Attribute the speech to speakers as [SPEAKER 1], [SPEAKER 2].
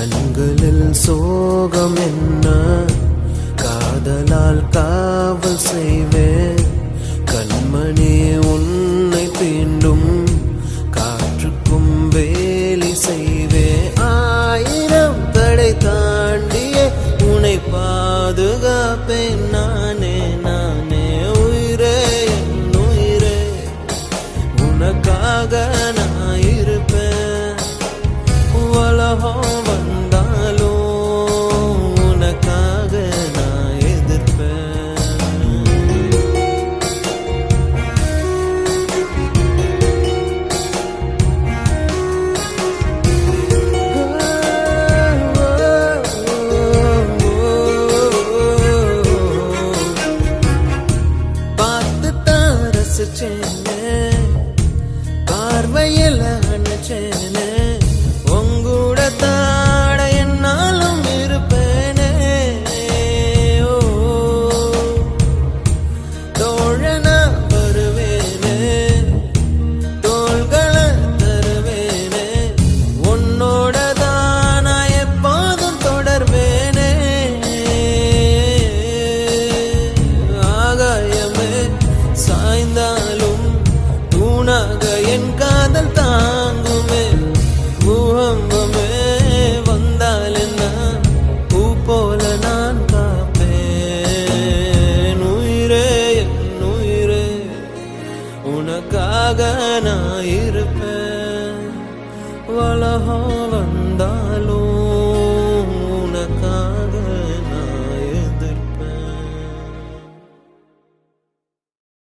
[SPEAKER 1] கண்களில் சோகம் என்ன, காதலால் காவல் செய்வேன். கண்மணி உன்னை தீண்டும் காற்றுக்கும் வேலி செய்வேன். ஆயிரம் தடை தாண்டிய உன்னை பாதுகாப்பேன். நானே நானே உயிரே என் உயிரே, உனக்காக நான் இருப்பேன். உலகம் வந்தாலும் உனக்காக நான் எதிர்ப்பேன். பார்த்து தான் ரசிச்சேனே, பார்வையில் அணைச்சேனே, உங்கூட தாட என்னாலும் இருப்பேனே. ஓ தோழனா வருவேனே, தோள்களை தருவேனே, உன்னோட தான் நான் எப்போதும் தொடர்வேனே. ஆகாயமே சாய்ந்தாலும் தூணாக என் காதல் தாங்குமே. பூகம்பமே வந்தால் என்ன, பூ போல நான் காப்பேன். உயிரே என் உயிரே, உனக்காக நான் இருப்பேன். உலகம் வந்தா